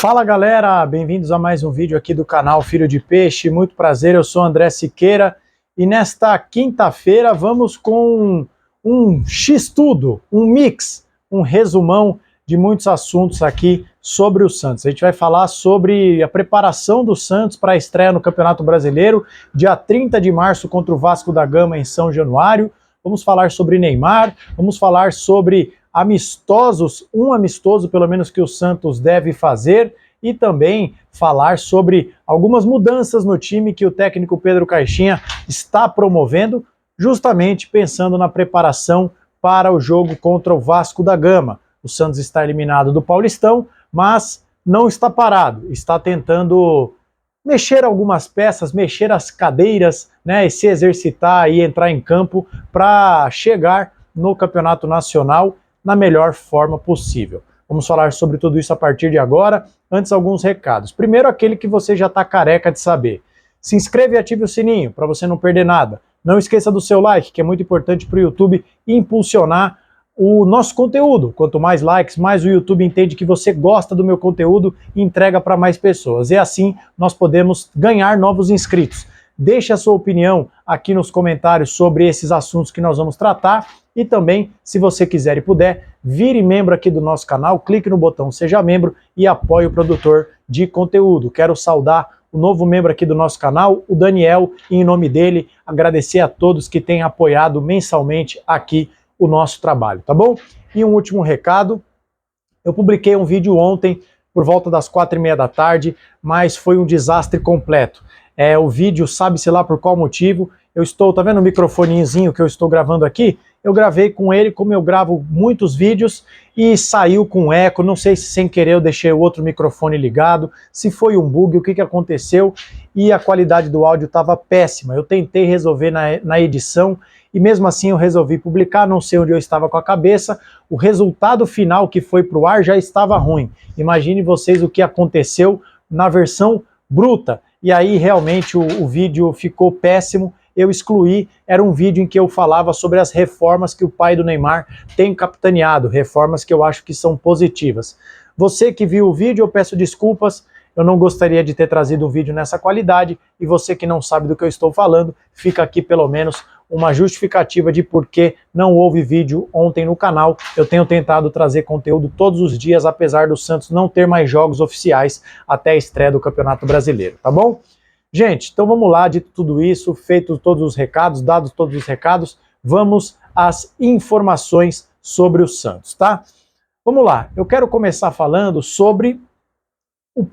Fala galera, bem-vindos a mais um vídeo aqui do canal Filho de Peixe. Muito prazer, eu sou André Siqueira e nesta quinta-feira vamos com um X-Tudo, um mix, um resumão de muitos assuntos aqui sobre o Santos. A gente vai falar sobre a preparação do Santos para a estreia no Campeonato Brasileiro, dia 30 de março contra o Vasco da Gama em São Januário. Vamos falar sobre Neymar, vamos falar sobre amistosos, um amistoso pelo menos que o Santos deve fazer, e também falar sobre algumas mudanças no time que o técnico Pedro Caixinha está promovendo, justamente pensando na preparação para o jogo contra o Vasco da Gama. O Santos está eliminado do Paulistão, mas não está parado, está tentando mexer algumas peças, mexer as cadeiras, né, e se exercitar e entrar em campo para chegar no Campeonato Nacional na melhor forma possível. Vamos falar sobre tudo isso a partir de agora. Antes, alguns recados. Primeiro, aquele que você já está careca de saber. Se inscreva e ative o sininho para você não perder nada. Não esqueça do seu like, que é muito importante para o YouTube impulsionar o nosso conteúdo. Quanto mais likes, mais o YouTube entende que você gosta do meu conteúdo e entrega para mais pessoas. E assim nós podemos ganhar novos inscritos. Deixe a sua opinião aqui nos comentários sobre esses assuntos que nós vamos tratar. E também, se você quiser e puder, vire membro aqui do nosso canal, clique no botão Seja Membro e apoie o produtor de conteúdo. Quero saudar o novo membro aqui do nosso canal, o Daniel, e em nome dele, agradecer a todos que têm apoiado mensalmente aqui o nosso trabalho, tá bom? E um último recado, eu publiquei um vídeo ontem, por volta das 4h30 da tarde, mas foi um desastre completo. O vídeo, sabe-se lá por qual motivo, eu estou, tá vendo o microfonezinho que eu estou gravando aqui? Eu gravei com ele, como eu gravo muitos vídeos, e saiu com eco, não sei se sem querer eu deixei o outro microfone ligado, se foi um bug, o que aconteceu, e a qualidade do áudio estava péssima. Eu tentei resolver na edição, e mesmo assim eu resolvi publicar, não sei onde eu estava com a cabeça, o resultado final que foi para o ar já estava ruim. Imagine vocês o que aconteceu na versão bruta, e aí realmente o vídeo ficou péssimo. Eu excluí, era um vídeo em que eu falava sobre as reformas que o pai do Neymar tem capitaneado, reformas que eu acho que são positivas. Você que viu o vídeo, eu peço desculpas, eu não gostaria de ter trazido um vídeo nessa qualidade, e você que não sabe do que eu estou falando, fica aqui pelo menos uma justificativa de por que não houve vídeo ontem no canal. Eu tenho tentado trazer conteúdo todos os dias, apesar do Santos não ter mais jogos oficiais até a estreia do Campeonato Brasileiro, tá bom? Gente, então vamos lá, dito tudo isso, feitos todos os recados, dados todos os recados, vamos às informações sobre o Santos, tá? Vamos lá, eu quero começar falando sobre o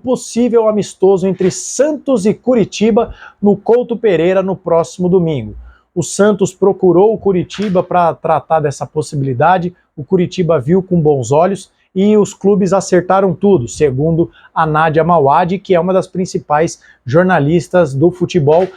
possível amistoso entre Santos e Curitiba no Couto Pereira no próximo domingo. O Santos procurou o Curitiba para tratar dessa possibilidade, o Curitiba viu com bons olhos, e os clubes acertaram tudo, segundo a Nádia Mauad, que é uma das principais jornalistas do futebol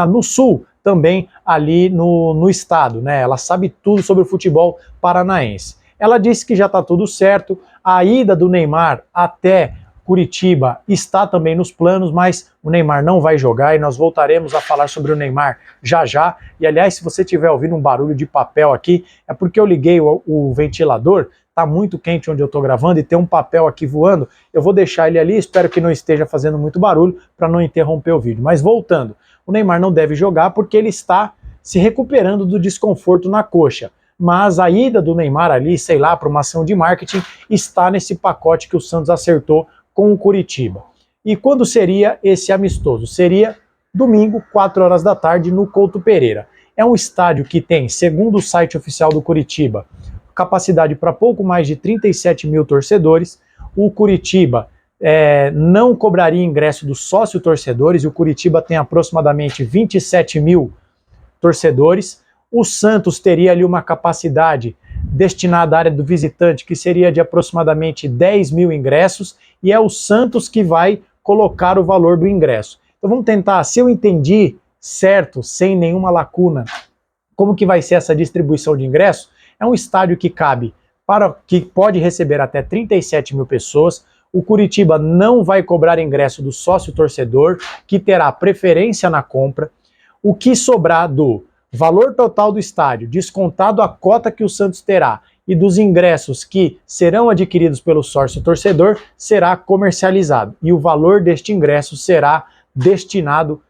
no Sul, também ali no estado, né? Ela sabe tudo sobre o futebol paranaense. Ela disse que já está tudo certo, a ida do Neymar até Curitiba está também nos planos, mas o Neymar não vai jogar e nós voltaremos a falar sobre o Neymar já já. E aliás, se você estiver ouvindo um barulho de papel aqui, é porque eu liguei o ventilador. Tá muito quente onde eu tô gravando e tem um papel aqui voando, eu vou deixar ele ali, espero que não esteja fazendo muito barulho para não interromper o vídeo. Mas voltando, o Neymar não deve jogar porque ele está se recuperando do desconforto na coxa. Mas a ida do Neymar ali, sei lá, para uma ação de marketing, está nesse pacote que o Santos acertou com o Curitiba. E quando seria esse amistoso? Seria domingo, 4 horas da tarde, no Couto Pereira. É um estádio que tem, segundo o site oficial do Curitiba, capacidade para pouco mais de 37 mil torcedores. O Curitiba não cobraria ingresso dos sócio-torcedores, e o Curitiba tem aproximadamente 27 mil torcedores. O Santos teria ali uma capacidade destinada à área do visitante, que seria de aproximadamente 10 mil ingressos, e é o Santos que vai colocar o valor do ingresso. Então vamos tentar, se eu entendi certo, sem nenhuma lacuna, como que vai ser essa distribuição de ingresso. É um estádio que que pode receber até 37 mil pessoas. O Curitiba não vai cobrar ingresso do sócio-torcedor, que terá preferência na compra. O que sobrar do valor total do estádio, descontado a cota que o Santos terá, e dos ingressos que serão adquiridos pelo sócio torcedor será comercializado. E o valor deste ingresso será destinado,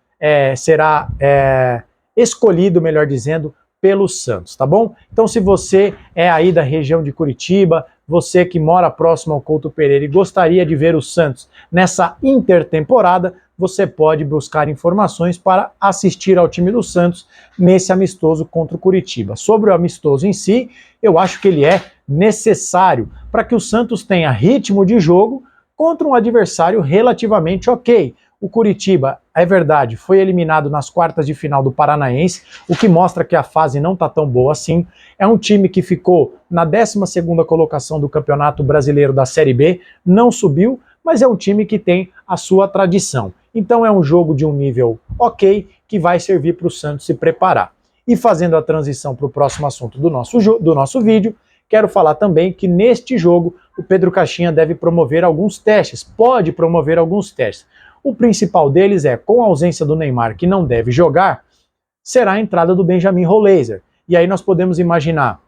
escolhido, melhor dizendo, pelo Santos, tá bom? Então, se você é aí da região de Curitiba, você que mora próximo ao Couto Pereira e gostaria de ver o Santos nessa intertemporada, você pode buscar informações para assistir ao time do Santos nesse amistoso contra o Curitiba. Sobre o amistoso em si, eu acho que ele é necessário para que o Santos tenha ritmo de jogo contra um adversário relativamente ok. O Curitiba, é verdade, foi eliminado nas quartas de final do Paranaense, o que mostra que a fase não está tão boa assim. É um time que ficou na 12ª colocação do Campeonato Brasileiro da Série B, não subiu, mas é um time que tem a sua tradição. Então é um jogo de um nível ok, que vai servir para o Santos se preparar. E fazendo a transição para o próximo assunto do nosso vídeo, quero falar também que neste jogo o Pedro Caixinha deve promover alguns testes, pode promover alguns testes. O principal deles é, com a ausência do Neymar, que não deve jogar, será a entrada do Benjamin Rollaser. E aí nós podemos imaginar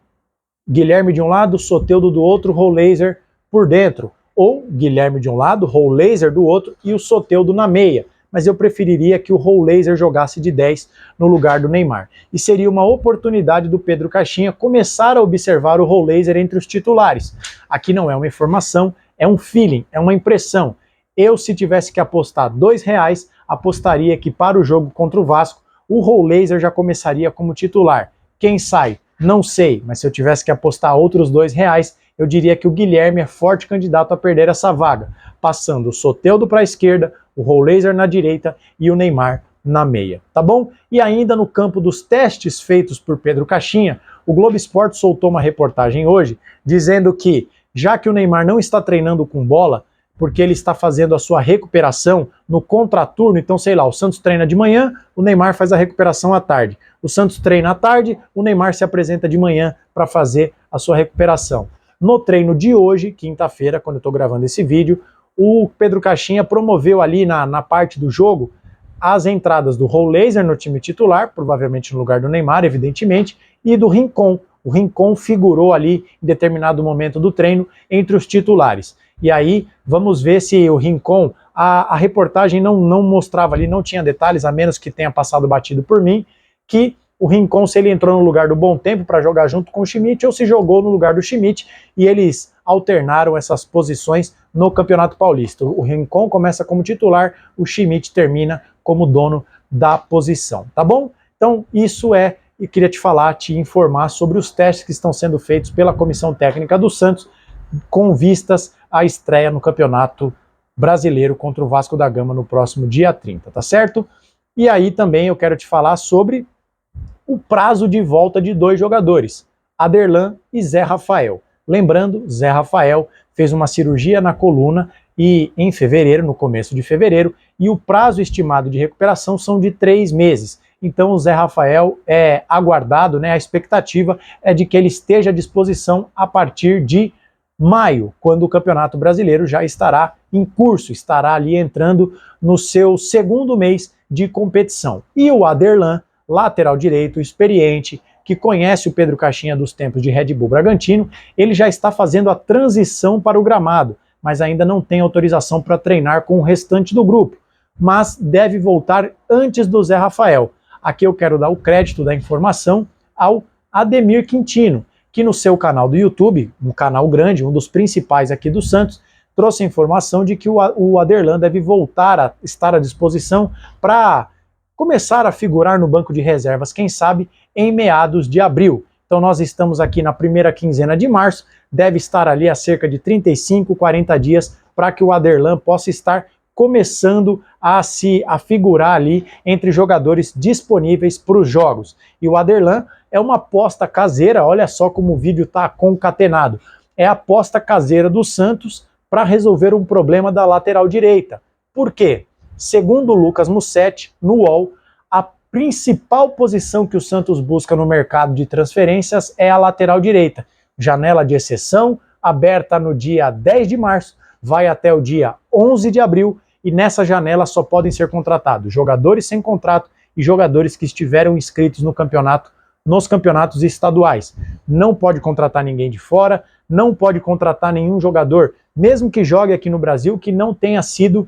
Guilherme de um lado, Soteldo do outro, Rollaser por dentro. Ou Guilherme de um lado, Rollaser do outro e o Soteldo na meia. Mas eu preferiria que o Rollaser jogasse de 10 no lugar do Neymar. E seria uma oportunidade do Pedro Caixinha começar a observar o Rollaser entre os titulares. Aqui não é uma informação, é um feeling, é uma impressão. Eu, se tivesse que apostar R$2, apostaria que para o jogo contra o Vasco, o Rollaser já começaria como titular. Quem sai? Não sei, mas se eu tivesse que apostar outros R$2, eu diria que o Guilherme é forte candidato a perder essa vaga, passando o Soteldo para a esquerda, o Rollaser na direita e o Neymar na meia, tá bom? E ainda no campo dos testes feitos por Pedro Caixinha, o Globo Esporte soltou uma reportagem hoje dizendo que, já que o Neymar não está treinando com bola, porque ele está fazendo a sua recuperação no contraturno, então sei lá, o Santos treina de manhã, o Neymar faz a recuperação à tarde. O Santos treina à tarde, o Neymar se apresenta de manhã para fazer a sua recuperação. No treino de hoje, quinta-feira, quando eu estou gravando esse vídeo, o Pedro Caixinha promoveu ali na parte do jogo as entradas do Rollaser no time titular, provavelmente no lugar do Neymar, evidentemente, e do Rincon. O Rincon figurou ali em determinado momento do treino entre os titulares. E aí, vamos ver se o Rincon, a reportagem não mostrava ali, não tinha detalhes, a menos que tenha passado batido por mim, que o Rincon, se ele entrou no lugar do Bom Tempo para jogar junto com o Schmidt, ou se jogou no lugar do Schmidt, e eles alternaram essas posições no Campeonato Paulista. O Rincon começa como titular, o Schmidt termina como dono da posição, tá bom? Então, isso e queria te informar sobre os testes que estão sendo feitos pela Comissão Técnica do Santos, com vistas à estreia no Campeonato Brasileiro contra o Vasco da Gama no próximo dia 30, tá certo? E aí também eu quero te falar sobre o prazo de volta de 2 jogadores, Aderlan e Zé Rafael. Lembrando, Zé Rafael fez uma cirurgia na coluna em fevereiro, no começo de fevereiro, e o prazo estimado de recuperação são de 3 meses. Então o Zé Rafael é aguardado, a expectativa é de que ele esteja à disposição a partir de maio, quando o Campeonato Brasileiro já estará em curso, estará ali entrando no seu 2º mês de competição. E o Aderlan, lateral direito, experiente, que conhece o Pedro Caixinha dos tempos de Red Bull Bragantino, ele já está fazendo a transição para o gramado, mas ainda não tem autorização para treinar com o restante do grupo, mas deve voltar antes do Zé Rafael. Aqui eu quero dar o crédito da informação ao Ademir Quintino, que no seu canal do YouTube, um canal grande, um dos principais aqui do Santos, trouxe a informação de que o Aderlan deve voltar a estar à disposição para começar a figurar no banco de reservas, quem sabe, em meados de abril. Então nós estamos aqui na primeira quinzena de março, deve estar ali há cerca de 35, 40 dias para que o Aderlan possa estar começando a figurar ali entre jogadores disponíveis para os jogos. E o Aderlan é uma aposta caseira, olha só como o vídeo está concatenado. É a aposta caseira do Santos para resolver um problema da lateral direita. Por quê? Segundo o Lucas Mussetti, no UOL, a principal posição que o Santos busca no mercado de transferências é a lateral direita. Janela de exceção, aberta no dia 10 de março, vai até o dia 11 de abril, e nessa janela só podem ser contratados jogadores sem contrato e jogadores que estiveram inscritos no campeonato nos campeonatos estaduais. Não pode contratar ninguém de fora, não pode contratar nenhum jogador, mesmo que jogue aqui no Brasil, que não tenha sido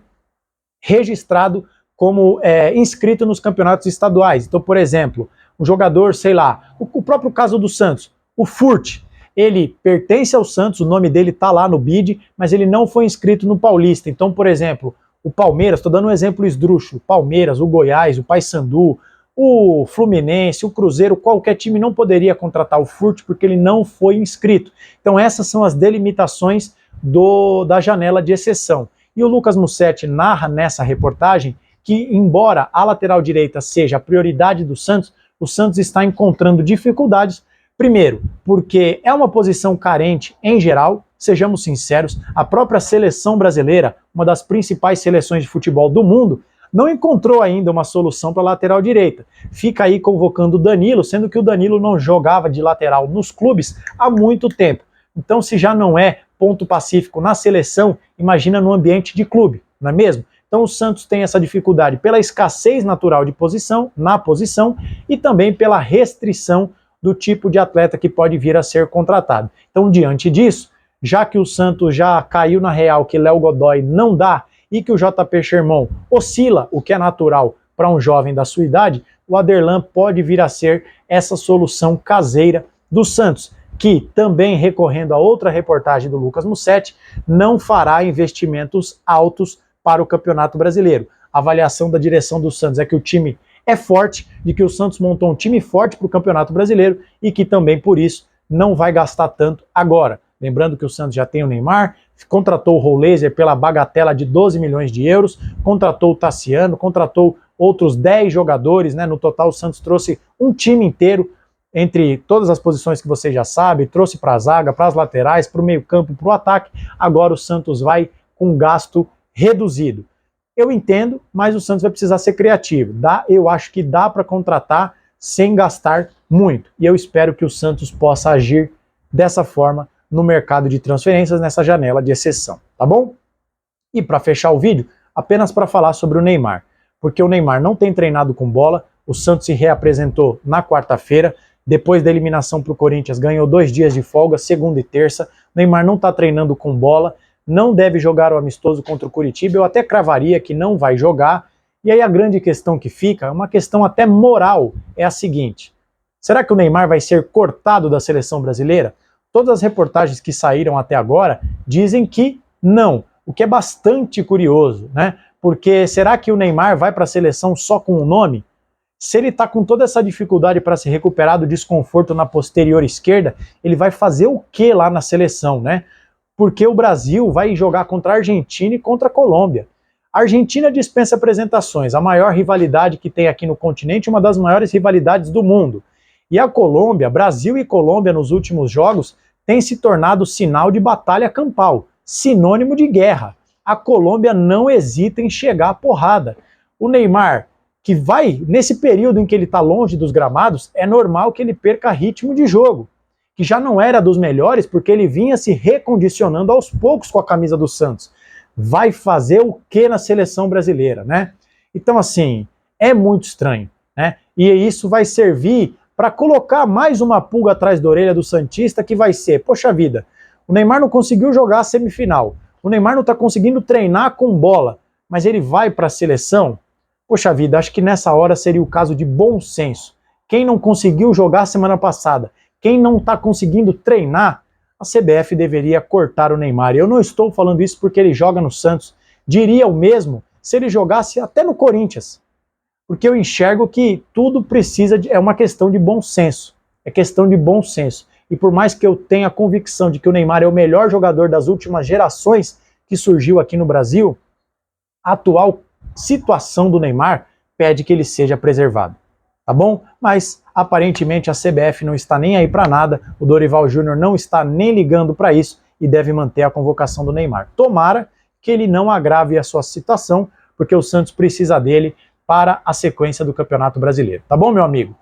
registrado como inscrito nos campeonatos estaduais. Então, por exemplo, um jogador, sei lá, o próprio caso do Santos, o Furt, ele pertence ao Santos, o nome dele está lá no BID, mas ele não foi inscrito no Paulista. Então, por exemplo, o Palmeiras, estou dando um exemplo esdrúxulo, o Palmeiras, o Goiás, o Paysandu, o Fluminense, o Cruzeiro, qualquer time não poderia contratar o Furt porque ele não foi inscrito. Então essas são as delimitações da janela de exceção. E o Lucas Musetti narra nessa reportagem que, embora a lateral direita seja a prioridade do Santos, o Santos está encontrando dificuldades. Primeiro, porque é uma posição carente em geral, sejamos sinceros, a própria seleção brasileira, uma das principais seleções de futebol do mundo, não encontrou ainda uma solução para a lateral direita. Fica aí convocando o Danilo, sendo que o Danilo não jogava de lateral nos clubes há muito tempo. Então, se já não é ponto pacífico na seleção, imagina no ambiente de clube, não é mesmo? Então o Santos tem essa dificuldade pela escassez natural de posição, na posição, e também pela restrição do tipo de atleta que pode vir a ser contratado. Então, diante disso, já que o Santos já caiu na real que Léo Godoy não dá e que o JP Sherman oscila, o que é natural para um jovem da sua idade, o Aderlan pode vir a ser essa solução caseira do Santos, que também, recorrendo a outra reportagem do Lucas Musetti, não fará investimentos altos para o Campeonato Brasileiro. A avaliação da direção do Santos é que o time é forte, de que o Santos montou um time forte para o Campeonato Brasileiro e que também, por isso, não vai gastar tanto agora. Lembrando que o Santos já tem o Neymar, contratou o Rollaser pela bagatela de 12 milhões de euros, contratou o Tassiano, contratou outros 10 jogadores, né? No total o Santos trouxe um time inteiro, entre todas as posições que você já sabe, trouxe para a zaga, para as laterais, para o meio campo, para o ataque. Agora o Santos vai com gasto reduzido. Eu entendo, mas o Santos vai precisar ser criativo. Eu acho que dá para contratar sem gastar muito. E eu espero que o Santos possa agir dessa forma no mercado de transferências, nessa janela de exceção, tá bom? E para fechar o vídeo, apenas para falar sobre o Neymar, porque o Neymar não tem treinado com bola, o Santos se reapresentou na quarta-feira, depois da eliminação para o Corinthians, ganhou 2 dias de folga, segunda e terça, o Neymar não está treinando com bola, não deve jogar o amistoso contra o Curitiba, eu até cravaria que não vai jogar, e aí a grande questão que fica, uma questão até moral, é a seguinte: será que o Neymar vai ser cortado da seleção brasileira? Todas as reportagens que saíram até agora dizem que não, o que é bastante curioso, né? Porque será que o Neymar vai para a seleção só com o nome? Se ele está com toda essa dificuldade para se recuperar do desconforto na posterior esquerda, ele vai fazer o que lá na seleção, né? Porque o Brasil vai jogar contra a Argentina e contra a Colômbia. A Argentina dispensa apresentações, a maior rivalidade que tem aqui no continente, uma das maiores rivalidades do mundo. E a Colômbia, Brasil e Colômbia nos últimos jogos, tem se tornado sinal de batalha campal, sinônimo de guerra. A Colômbia não hesita em chegar à porrada. O Neymar, que vai, nesse período em que ele está longe dos gramados, é normal que ele perca ritmo de jogo, que já não era dos melhores porque ele vinha se recondicionando aos poucos com a camisa do Santos. Vai fazer o que na seleção brasileira, né? Então, assim, é muito estranho, né? E isso vai servir para colocar mais uma pulga atrás da orelha do santista, que vai ser, poxa vida, o Neymar não conseguiu jogar a semifinal, o Neymar não está conseguindo treinar com bola, mas ele vai para a seleção? Poxa vida, acho que nessa hora seria o caso de bom senso. Quem não conseguiu jogar semana passada, quem não está conseguindo treinar, a CBF deveria cortar o Neymar. Eu não estou falando isso porque ele joga no Santos, diria o mesmo se ele jogasse até no Corinthians. Porque eu enxergo que tudo é uma questão de bom senso. É questão de bom senso. E por mais que eu tenha a convicção de que o Neymar é o melhor jogador das últimas gerações que surgiu aqui no Brasil, a atual situação do Neymar pede que ele seja preservado. Tá bom? Mas aparentemente a CBF não está nem aí para nada, o Dorival Júnior não está nem ligando para isso e deve manter a convocação do Neymar. Tomara que ele não agrave a sua situação, porque o Santos precisa dele para a sequência do Campeonato Brasileiro. Tá bom, meu amigo?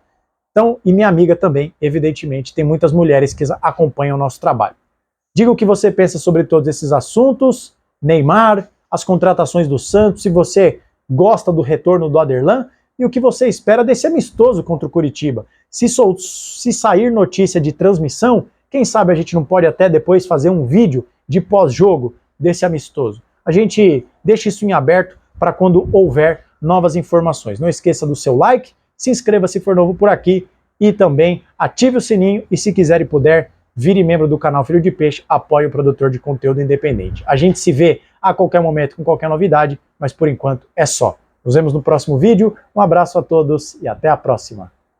Então, e minha amiga também, evidentemente, tem muitas mulheres que acompanham o nosso trabalho. Diga o que você pensa sobre todos esses assuntos, Neymar, as contratações do Santos, se você gosta do retorno do Aderlan, e o que você espera desse amistoso contra o Curitiba. Se sair notícia de transmissão, quem sabe a gente não pode até depois fazer um vídeo de pós-jogo desse amistoso. A gente deixa isso em aberto para quando houver novas informações. Não esqueça do seu like, se inscreva se for novo por aqui e também ative o sininho e, se quiser e puder, vire membro do canal Filho de Peixe, apoie o produtor de conteúdo independente. A gente se vê a qualquer momento com qualquer novidade, mas por enquanto é só. Nos vemos no próximo vídeo, um abraço a todos e até a próxima.